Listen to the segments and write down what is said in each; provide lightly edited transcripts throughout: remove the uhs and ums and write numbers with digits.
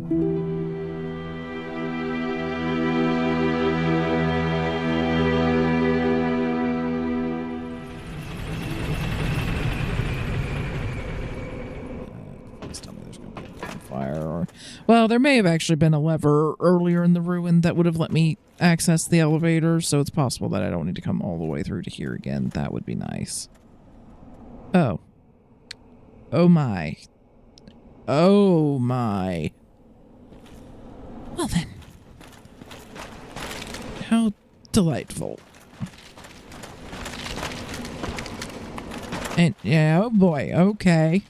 Please tell me there's going to be a bonfire. Or, well, there may have actually been a lever earlier in the ruin that would have let me access the elevator, so it's possible that I don't need to come all the way through to here again. That would be nice. Oh. Oh my. Oh my. Well then. How delightful. And yeah, oh boy, okay.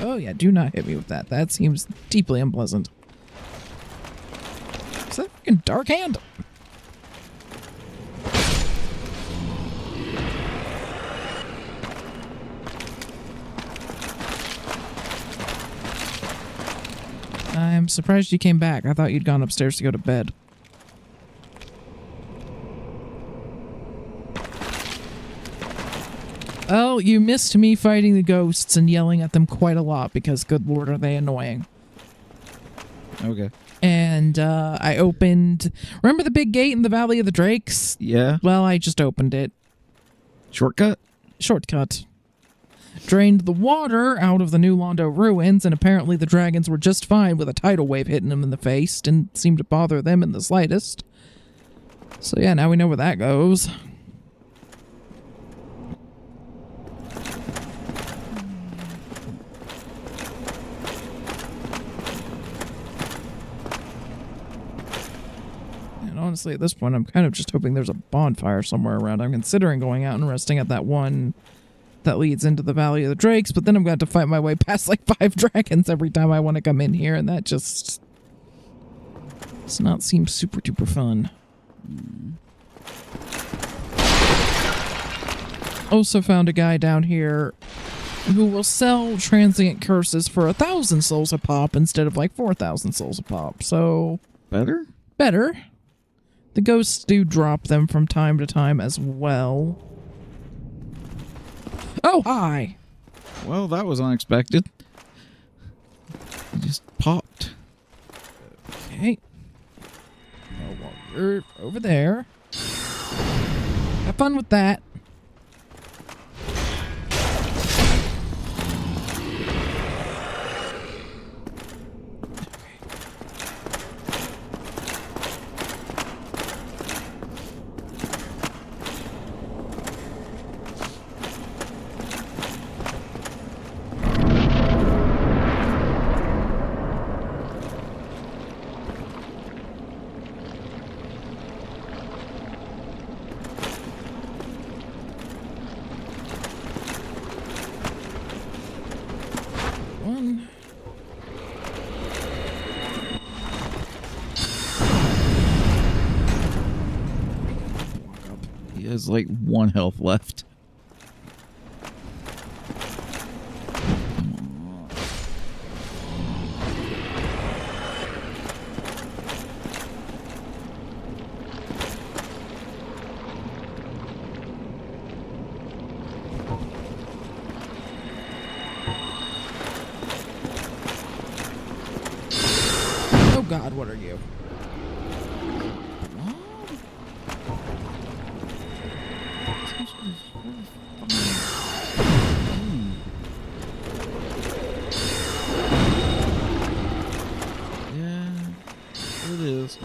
Oh yeah, do not hit me with that. That seems deeply unpleasant. Is that fucking Dark Hand? I'm surprised you came back. I thought you'd gone upstairs to go to bed. Oh, you missed me fighting the ghosts and yelling at them quite a lot because, good lord, are they annoying. Okay. And I opened... Remember the big gate in the Valley of the Drakes? Yeah. Well, I just opened it. Shortcut? Shortcut. Drained the water out of the New Londo ruins, and apparently the dragons were just fine with a tidal wave hitting them in the face. Didn't seem to bother them in the slightest. So yeah, now we know where that goes. And honestly, at this point, I'm kind of just hoping there's a bonfire somewhere around. I'm considering going out and resting at that one that leads into the Valley of the Drakes, but then I'm going to have to fight my way past like 5 dragons every time I want to come in here, and that just does not seem super duper fun. Also found a guy down here who will sell transient curses for 1,000 souls a pop instead of like 4,000 souls a pop, so... Better? Better. The ghosts do drop them from time to time as well. Oh, hi! Well, that was unexpected. It just popped. Okay. Oh, well, you're over there. Have fun with that. One. Walk up. He has like 1 health left. Oh God, what are you? Yeah, it is.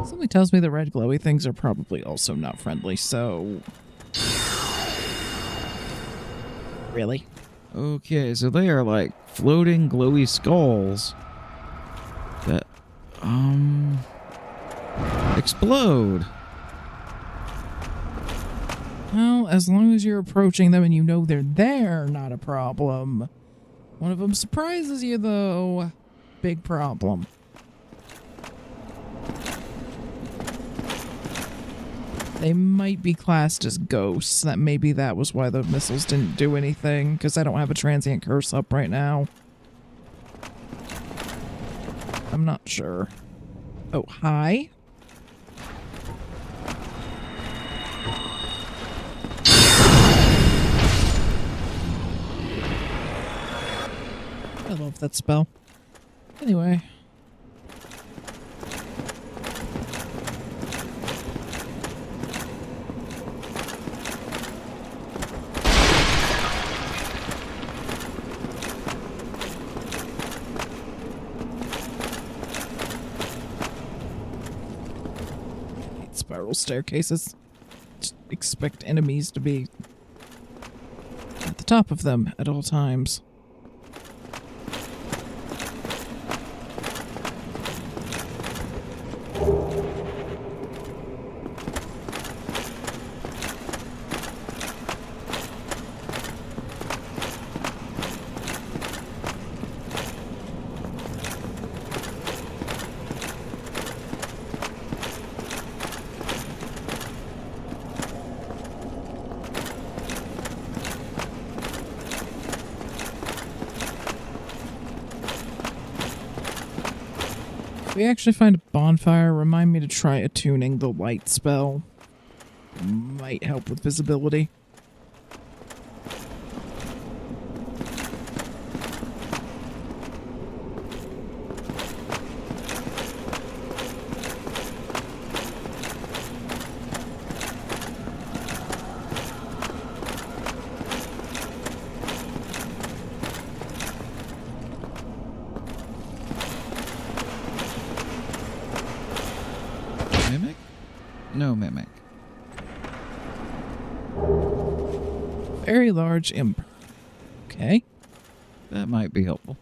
Something tells me the red glowy things are probably also not friendly, so... Really? Okay, so they are like floating glowy skulls that, explode. Well, as long as you're approaching them and you know they're there, not a problem. One of them surprises you, though. Big problem. They might be classed as ghosts. That maybe that was why the missiles didn't do anything, because I don't have a transient curse up right now. I'm not sure. Oh, hi. I love that spell. Anyway. Spiral staircases. Just expect enemies to be at the top of them at all times. If we actually find a bonfire, remind me to try attuning the light spell. Might help with visibility. Mimic? No mimic. Very large imp. Okay. That might be helpful.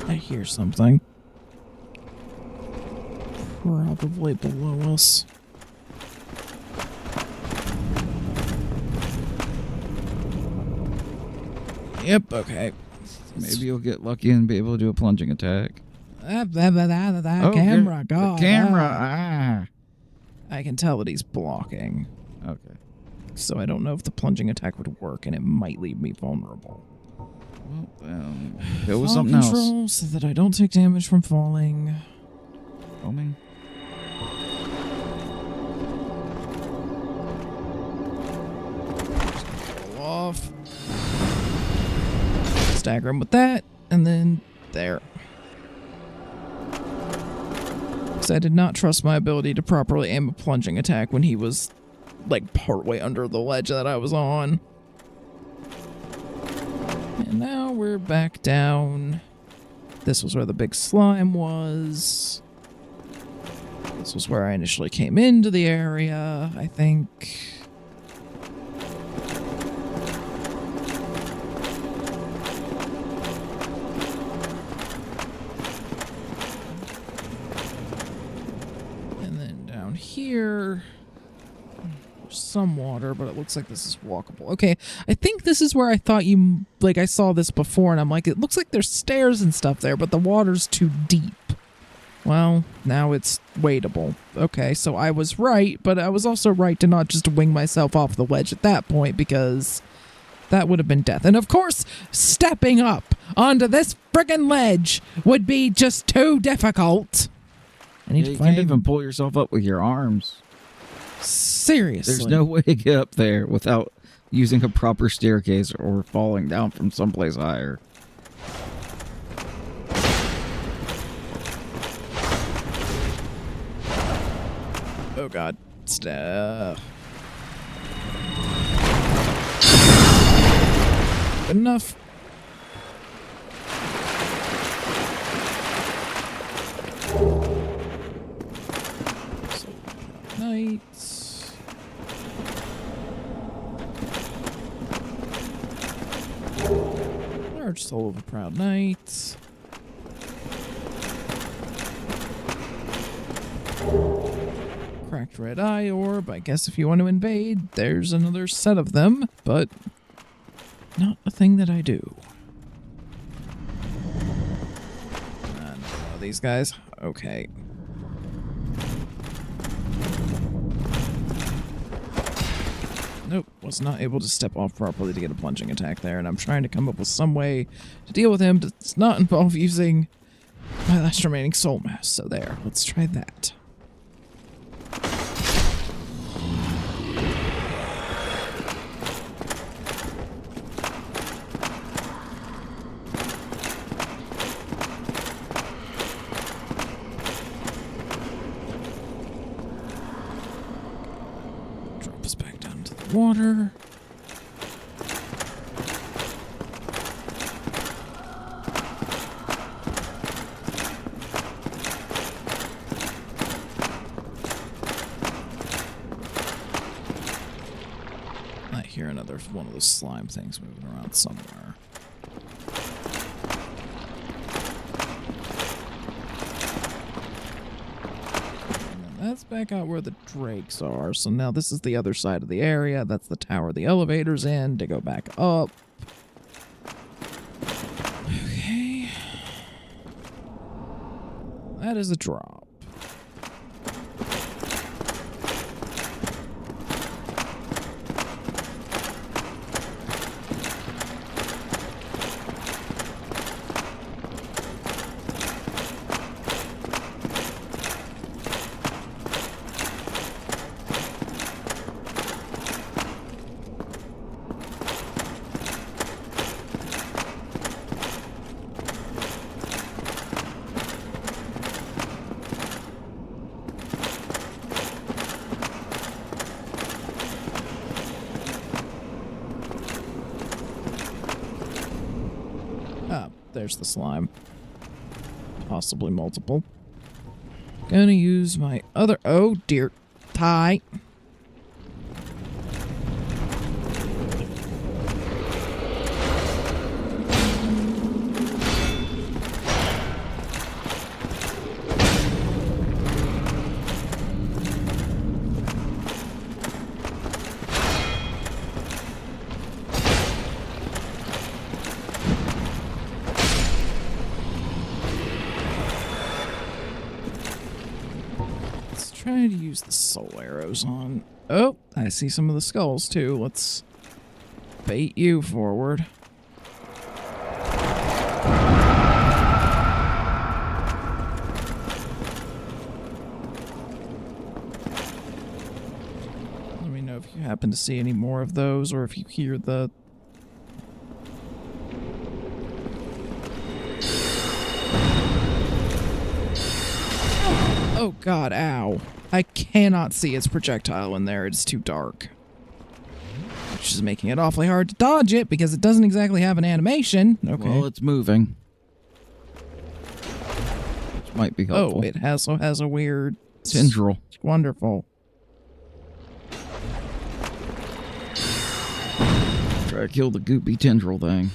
I hear something. Probably below us. Yep, okay. Maybe you'll get lucky and be able to do a plunging attack. Camera, good. God. The camera, I can tell that he's blocking. Okay. So I don't know if the plunging attack would work, and it might leave me vulnerable. Well, go with Fall something control else. so that I don't take damage from falling. Foaming. Go off. Stagger him with that, and then there. So I did not trust my ability to properly aim a plunging attack when he was, like, partway under the ledge that I was on. And now we're back down. This was where the big slime was. This was where I initially came into the area, I think. And then down here, there's some water, but it looks like this is walkable. Okay, I think this is where I thought you, like, I saw this before, and I'm like, it looks like there's stairs and stuff there, but the water's too deep. Well, now it's wadeable. Okay, so I was right, but I was also right to not just wing myself off the ledge at that point, because that would have been death. And of course, stepping up onto this friggin' ledge would be just too difficult. I need Yeah, to you find can't even pull yourself up with your arms. Seriously. There's no way to get up there without using a proper staircase or falling down from someplace higher. Oh god. Stuff. Good enough. So, knights. Large soul of a proud knight. Crack Cracked red eye orb. I guess if you want to invade, there's another set of them, but not a thing that I do. No, these guys? Okay. Nope, was not able to step off properly to get a plunging attack there, and I'm trying to come up with some way to deal with him that does not involve using my last remaining soul mass. So there, let's try that. Drop us back down to the water. I hear another one of those slime things moving around somewhere. That's back out where the drakes are. So now this is the other side of the area. That's the tower the elevator's in to go back up. Okay. That is a drop. There's the slime. Possibly multiple. Gonna use my other... Oh, dear. Tie. Try to use the soul arrows on... Oh, I see some of the skulls too. Let's bait you forward. Let me know if you happen to see any more of those, or if you hear the... Oh god, ow. I cannot see its projectile in there, it's too dark. Which is making it awfully hard to dodge it, because it doesn't exactly have an animation. Okay. Well, it's moving. Which might be helpful. Oh, it also has a weird... Tendril. Wonderful. Try to kill the goopy tendril thing.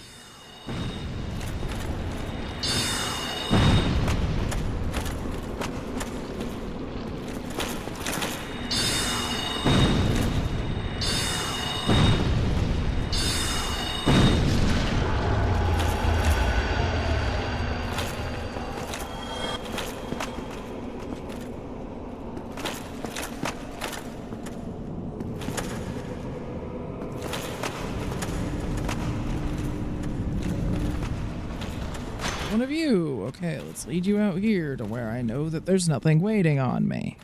One of you. Okay, let's lead you out here to where I know that there's nothing waiting on me.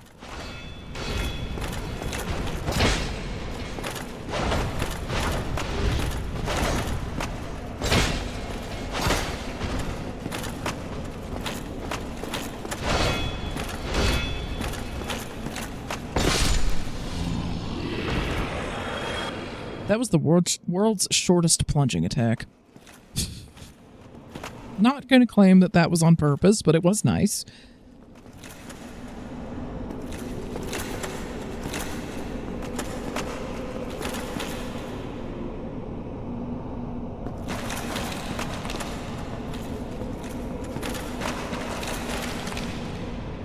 That was the world's shortest plunging attack. Not going to claim that that was on purpose, but it was nice.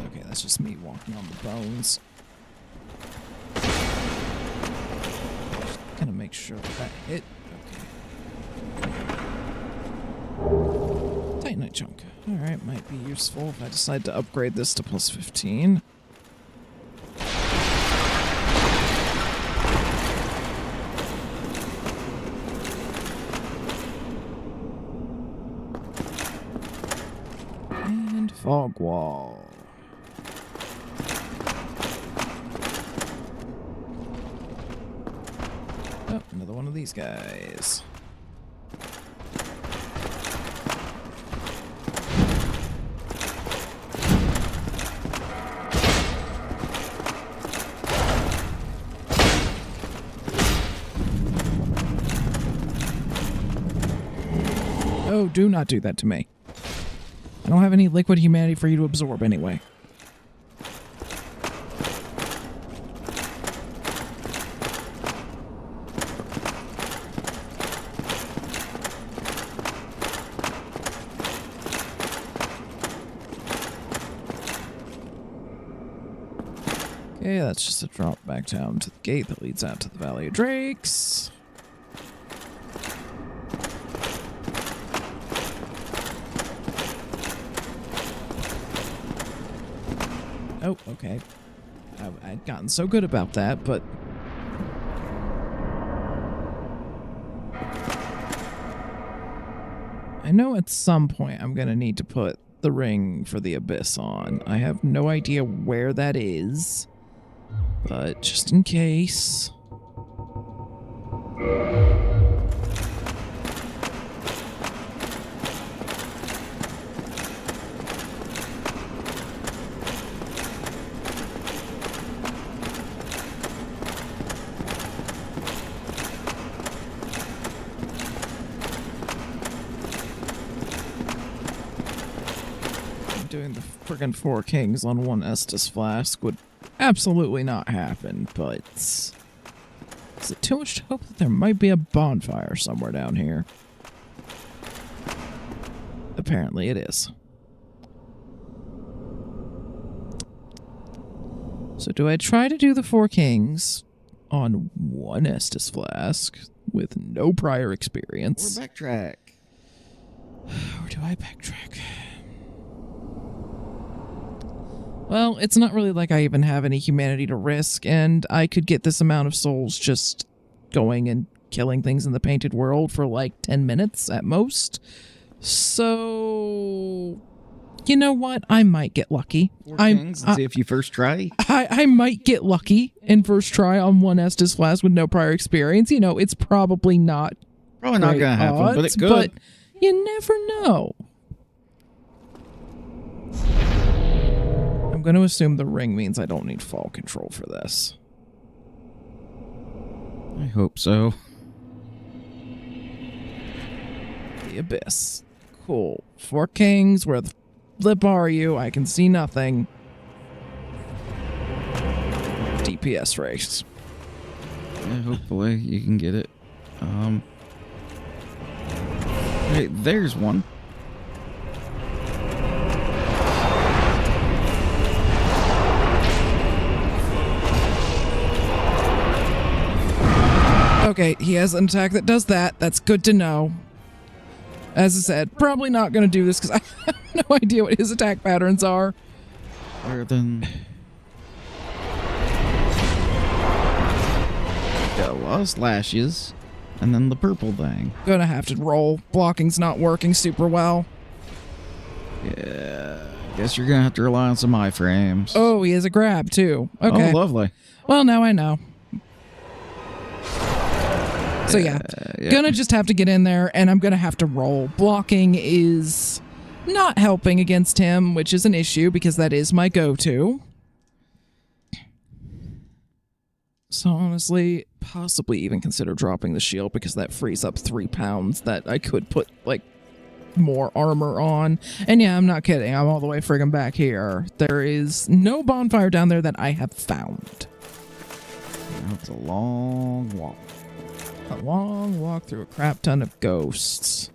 Okay, that's just me walking on the bones. sure that hit. Okay. Titanite chunk. Alright, might be useful if I decide to upgrade this to plus 15. And fog wall. Oh, another one of these guys. Oh, do not do that to me. I don't have any liquid humanity for you to absorb anyway. Okay, that's just a drop back down to the gate that leads out to the Valley of Drakes. Oh, okay. I'd gotten so good about that, but... I know at some point I'm going to need to put the ring for the Abyss on. I have no idea where that is, but just in case... doing the friggin' Four Kings on one Estus flask would absolutely not happen, but is it too much to hope that there might be a bonfire somewhere down here? Apparently it is. So do I try to do the Four Kings on one Estus flask with no prior experience? Or backtrack. Or do I backtrack? Well, it's not really like I even have any humanity to risk, and I could get this amount of souls just going and killing things in the painted world for like 10 minutes at most. So, you know what? I might get lucky. Four Kings, and see if you first try. I might get lucky in first try on one Estus flask with no prior experience. You know, it's probably not Probably not going to happen, odds, but it could. But you never know. I'm going to assume the ring means I don't need fall control for this. I hope so. The Abyss. Cool. Four Kings, where the flip are you? I can see nothing. DPS race. Yeah, hopefully you can get it. Hey, there's one. Okay, he has an attack that does that. That's good to know. As I said, probably not going to do this because I have no idea what his attack patterns are. Other than... Got a lot of slashes. And then the purple thing. Gonna have to roll. Blocking's not working super well. Yeah, guess you're gonna have to rely on some iframes. Oh, he has a grab too. Okay. Oh, lovely. Well, now I know. So yeah, gonna just have to get in there, and I'm gonna have to roll. Blocking is not helping against him, which is an issue because that is my go-to. So honestly, possibly even consider dropping the shield because that frees up 3 pounds that I could put, like, more armor on. And yeah, I'm not kidding. I'm all the way friggin' back here. There is no bonfire down there that I have found. That's a long walk. A long walk through a crap ton of ghosts.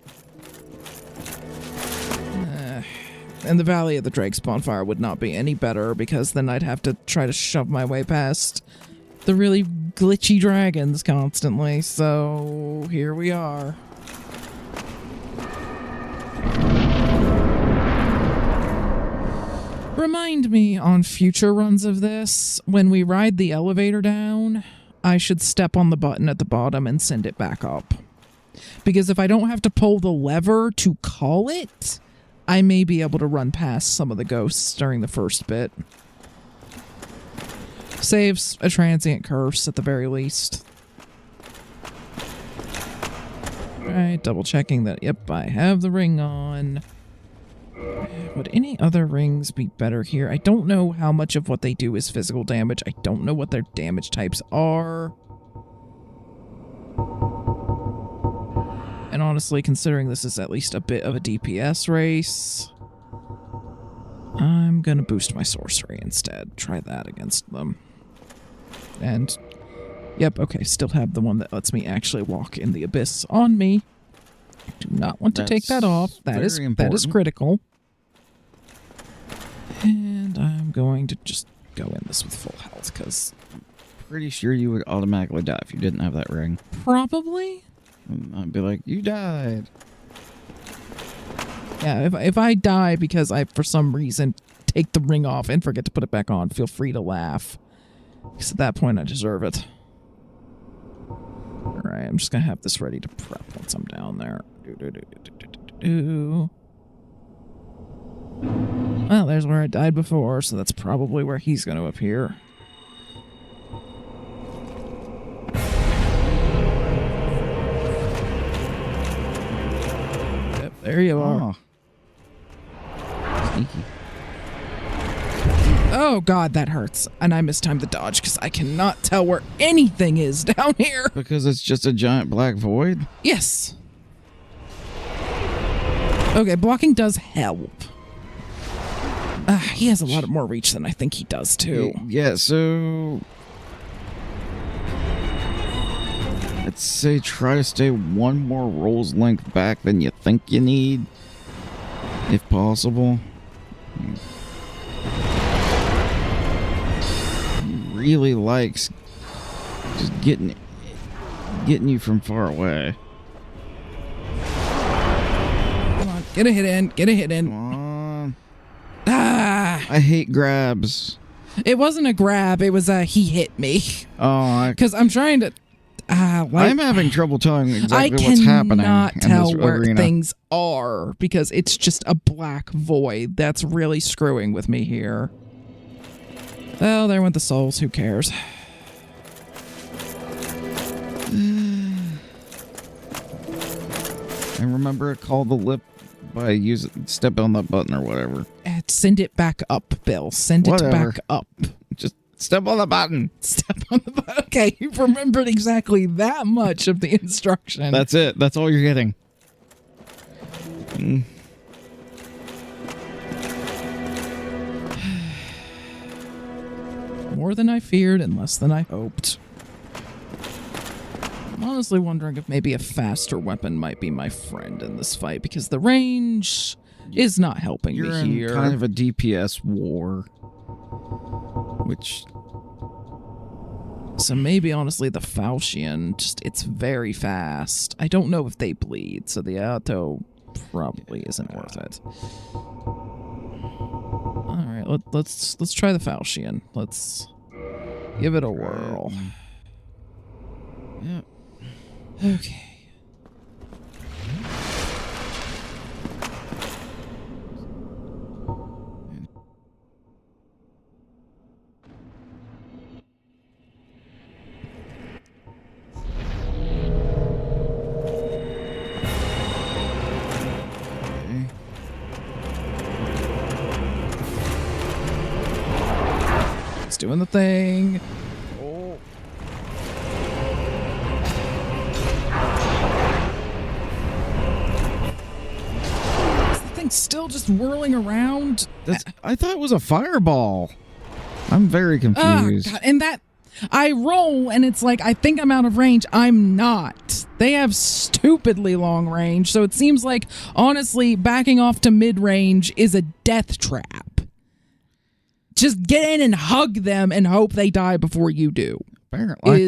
And the Valley of the Drakes bonfire would not be any better because then I'd have to try to shove my way past the really glitchy dragons constantly, so here we are. Remind me on future runs of this, when we ride the elevator down, I should step on the button at the bottom and send it back up. Because if I don't have to pull the lever to call it, I may be able to run past some of the ghosts during the first bit. Saves a transient curse at the very least. Alright, double checking that, yep, I have the ring on. Would any other rings be better here? I don't know how much of what they do is physical damage. I don't know what their damage types are. And honestly, considering this is at least a bit of a DPS race, I'm gonna boost my sorcery instead. Try that against them. And, yep, okay, still have the one that lets me actually walk in the abyss on me. Do not want to take that off. That is critical. And I'm going to just go in this with full health, because... Pretty sure you would automatically die if you didn't have that ring. Probably? And I'd be like, you died. Yeah, if I die because I, for some reason, take the ring off and forget to put it back on, feel free to laugh. Because at that point, I deserve it. Alright, I'm just going to have this ready to prep once I'm down there. Well, there's where I died before, so that's probably where he's going to appear. Yep, there you are. Oh. Sneaky. Oh god, that hurts. And I mistimed the dodge because I cannot tell where anything is down here. Because it's just a giant black void? Yes. Okay, blocking does help. He has a lot more reach than I think he does, too. Yeah, so... Let's say try to stay one more roll's length back than you think you need, if possible. He really likes just getting you from far away. Come on, get a hit in, get a hit in. Come on. Ah! I hate grabs. It wasn't a grab, it was a he hit me. Oh, Because I'm trying to... I'm having trouble telling exactly what's happening. I cannot tell where arena. things are because it's just a black void. That's really screwing with me here. Well, there went the souls. Who cares? And remember, call the lip by step on that button or whatever. Send it back up, Bill. Send it Whatever. back up. Just step on the button. Step on the button. Okay, you've remembered exactly that much of the instruction. That's it. That's all you're getting. More than I feared and less than I hoped. I'm honestly wondering if maybe a faster weapon might be my friend in this fight, because the range is not helping You're me in here. kind of a DPS war. Which... So maybe, honestly, the Falchion, just, it's very fast. I don't know if they bleed, so the auto probably isn't worth it. Alright, let's try the Falchion. Let's give it a whirl. Yep. Okay. It's doing the thing. Oh. Is the thing still just whirling around? I thought it was a fireball. I'm very confused. Oh, God. And that... I roll, and it's like, I think I'm out of range. I'm not. They have stupidly long range, so it seems like, honestly, backing off to mid-range is a death trap. Just get in and hug them and hope they die before you do. Apparently.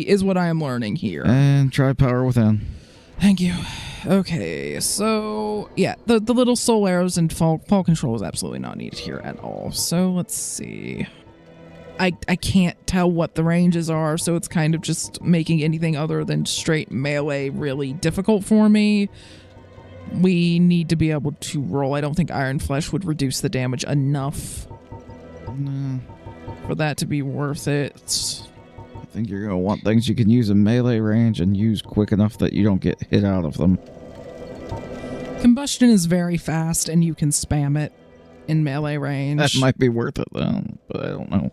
is what I am learning here. And try power within. Thank you. Okay, so yeah, the little soul arrows and fall control is absolutely not needed here at all. So let's see. I can't tell what the ranges are, so it's kind of just making anything other than straight melee really difficult for me. We need to be able to roll. I don't think Iron Flesh would reduce the damage enough No. for that to be worth it. I think you're going to want things you can use in melee range and use quick enough that you don't get hit out of them. Combustion is very fast, and you can spam it in melee range. That might be worth it, though, but I don't know.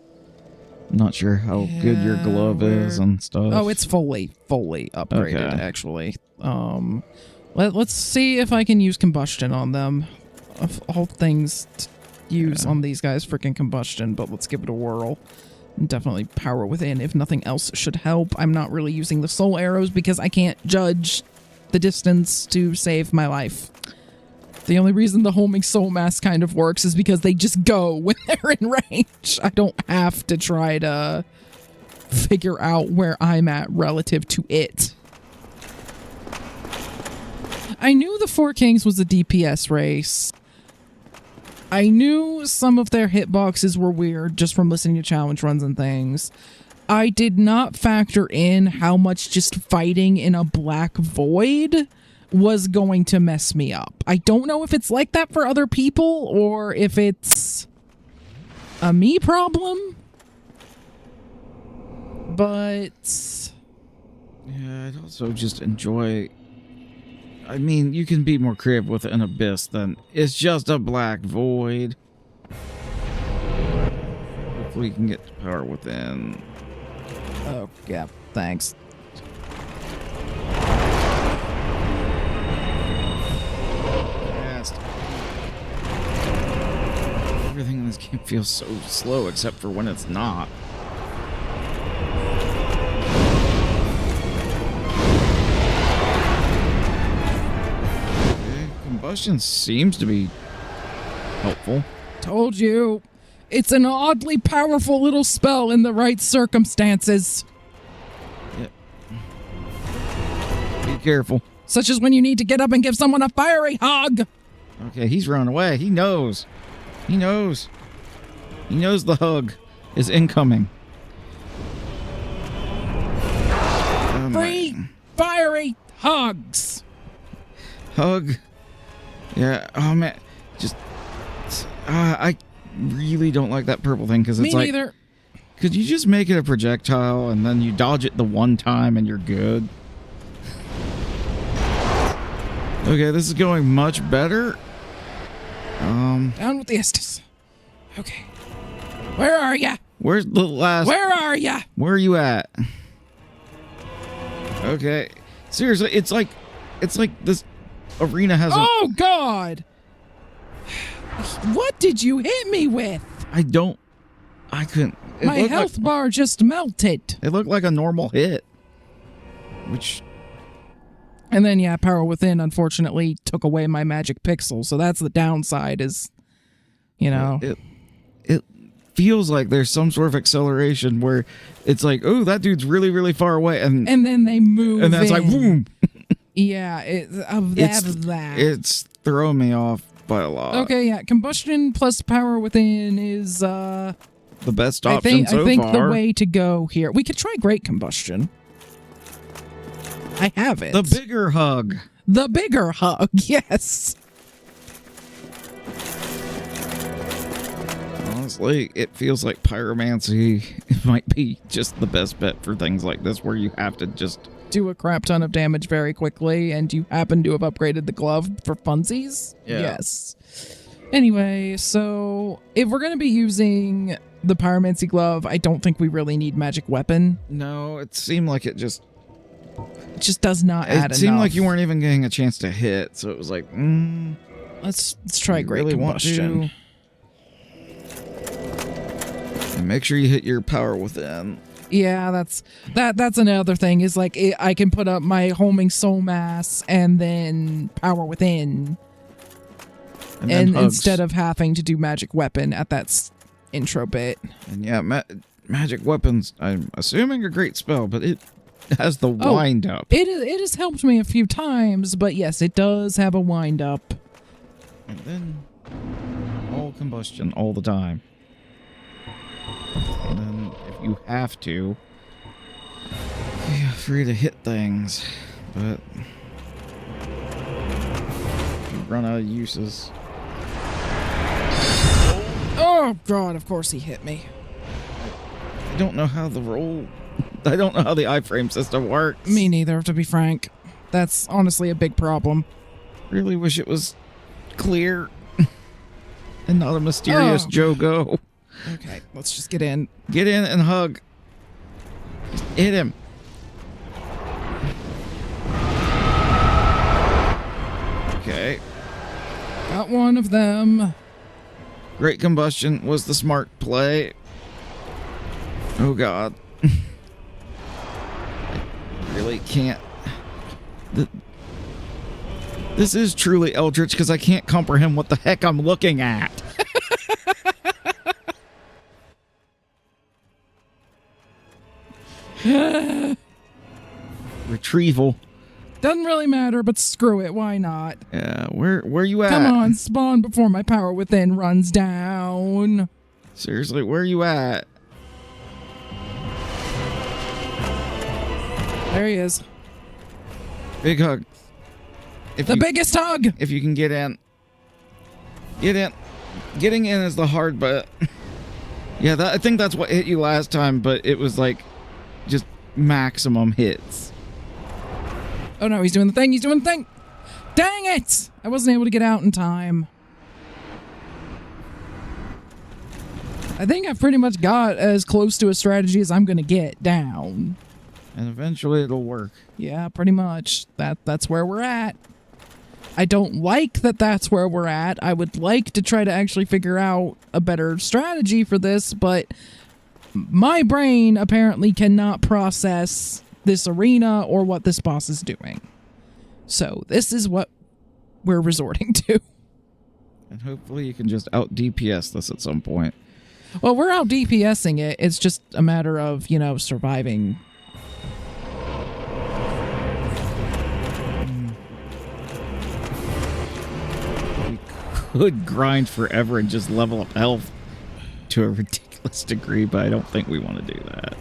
I'm not sure how good your glove is and stuff. Oh, it's fully upgraded, Okay. actually. Let's see if I can use combustion on them. Of all things to use on these guys, freaking combustion, but let's give it a whirl. Definitely power within, if nothing else should help. I'm not really using the soul arrows because I can't judge the distance to save my life. The only reason the homing soul mass kind of works is because they just go when they're in range. I don't have to try to figure out where I'm at relative to it. I knew the Four Kings was a DPS race. I knew some of their hitboxes were weird just from listening to challenge runs and things. I did not factor in how much just fighting in a black void was going to mess me up. I don't know if it's like that for other people or if it's a me problem. But Yeah, I'd also just enjoy... I mean, you can be more creative with an abyss than it's just a black void. Hopefully you can get to power within. oh yeah, thanks. Fast. Everything in this game feels so slow except for when it's not. Combustion seems to be helpful. Told you. It's an oddly powerful little spell in the right circumstances. Be careful. Such as when you need to get up and give someone a fiery hug. Okay, he's running away. He knows. He knows. He knows the hug is incoming. Oh, Free my. fiery hugs. Hug. Yeah. Oh man. Just. I really don't like that purple thing because Me it's like. neither. Could you just make it a projectile and then you dodge it the one time and you're good? Okay, this is going much better. Down with the Estus. Okay. Where are ya? Where's the last? Where are ya? Where are you at? Okay. Seriously, it's like this arena has Oh God! What did you hit me with? I couldn't. My health bar just melted. It looked like a normal hit. Which, And then, yeah, Power Within, unfortunately, took away my magic pixel. So that's the downside is, you know. it feels like there's some sort of acceleration where it's like, oh, that dude's really, really far away. And then they move then it's like, in. boom. Yeah, that. It's throwing me off by a lot. Okay, yeah, Combustion plus Power Within is, The best option so I think far. the way to go here. We could try Great Combustion. I have it. The bigger hug. The bigger hug, yes. Honestly, it feels like pyromancy might be just the best bet for things like this where you have to just... Do a crap ton of damage very quickly, and you happen to have upgraded the glove for funsies? Yeah. Yes. Anyway, so if we're going to be using the pyromancy glove, I don't think we really need magic weapon. No, it seemed like it just... It just does not add It seemed enough. like you weren't even getting a chance to hit, so it was like, Let's try you Great really want Combustion. to? And make sure you hit your power within. Yeah, that's another thing is like I can put up my homing soul mass and then Power Within, And then hugs. instead of having to do magic weapon at that intro bit. And yeah, magic weapons. I'm assuming a great spell, but it has the Oh, wind up. It has helped me a few times, but yes, it does have a wind up. And then all combustion all the time. And then if you have to, feel free to hit things, but if you run out of uses. Oh god, of course he hit me. I don't know how the iframe system works. Me neither, to be frank. That's honestly a big problem. Really wish it was clear and not a mysterious Joe Go. Okay, let's just get in. Get in and hug. Just hit him. Okay. Got one of them. Great combustion was the smart play. Oh god. I really can't. This is truly eldritch because I can't comprehend what the heck I'm looking at. Retrieval. Doesn't really matter, but screw it, why not? Yeah, where you at? Come on, spawn before my power within runs down. Seriously, where you at? There he is. Big hug. The biggest hug! If you can get in. Get in. Getting in is the hard but yeah, I think that's what hit you last time, but it was like just maximum hits. Oh no, he's doing the thing, he's doing the thing! Dang it! I wasn't able to get out in time. I think I've pretty much got as close to a strategy as I'm gonna get down. And eventually it'll work. Yeah, pretty much. That's where we're at. I don't like that that's where we're at. I would like to try to actually figure out a better strategy for this, but my brain apparently cannot process this arena or what this boss is doing. So this is what we're resorting to. And hopefully you can just out DPS this at some point. Well, we're out DPSing it. It's just a matter of, you know, surviving. Could grind forever and just level up health to a ridiculous degree, but I don't think we want to do that.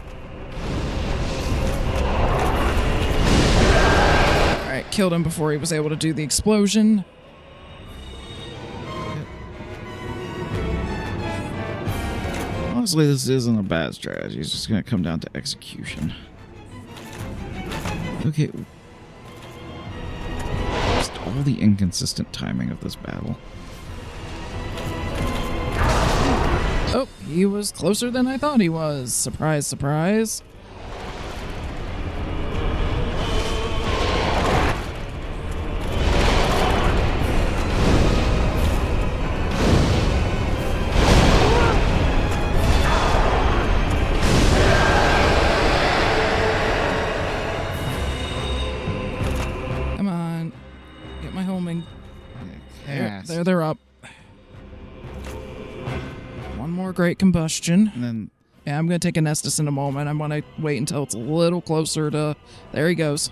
Alright, killed him before he was able to do the explosion. Honestly, this isn't a bad strategy. It's just going to come down to execution. Okay. Just all the inconsistent timing of this battle. Oh, he was closer than I thought he was. Surprise, surprise. Come on. Get my homing. There, they're up. One more great combustion. And then Yeah, I'm going to take a Nestus in a moment. I'm going to wait until it's a little closer to... There he goes.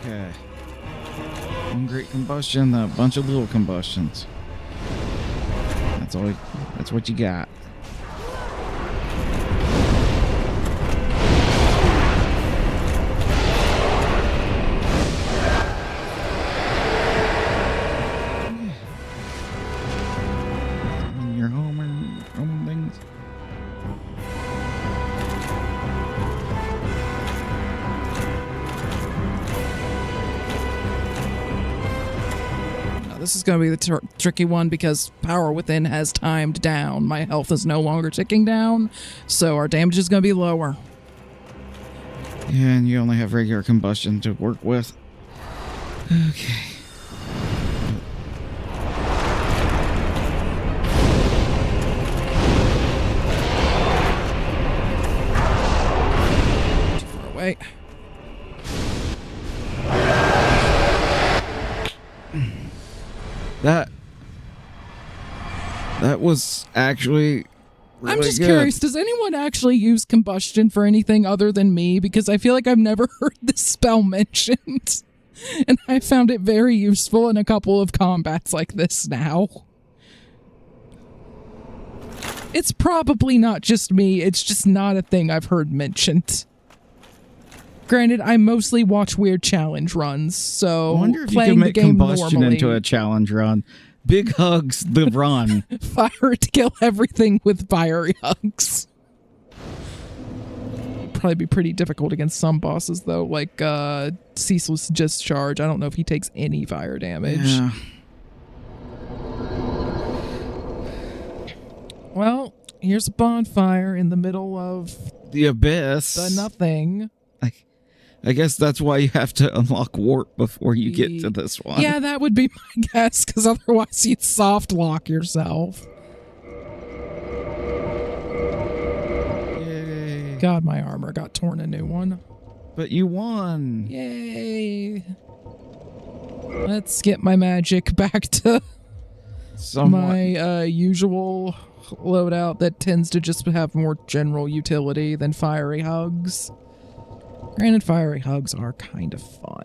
okay. One great combustion, a bunch of little combustions. That's all. That's what you got. Your homing things. Now, this is going to be the tricky one because Power Within has timed down. My health is no longer ticking down, so our damage is going to be lower. Yeah, and you only have regular combustion to work with. Okay. Too far away. That was actually really I'm just good. curious, does anyone actually use combustion for anything other than me? Because I feel like I've never heard this spell mentioned. And I found it very useful in a couple of combats like this now. It's probably not just me, it's just not a thing I've heard mentioned. Granted, I mostly watch weird challenge runs, so I wonder if you playing can the make game combustion normally, into a challenge run. Big hugs, the run. fire to kill everything with fiery hugs. Probably be pretty difficult against some bosses though, like Ceaseless Discharge. I don't know if he takes any fire damage. Yeah. Well, here's a bonfire in the middle of The abyss. the nothing. I guess that's why you have to unlock warp before you get to this one. Yeah, that would be my guess, because otherwise you'd soft lock yourself. Yay. God, my armor got torn a new one. But you won. Yay. Let's get my magic back to Somewhat. my usual loadout that tends to just have more general utility than fiery hugs. Granted, fiery hugs are kind of fun.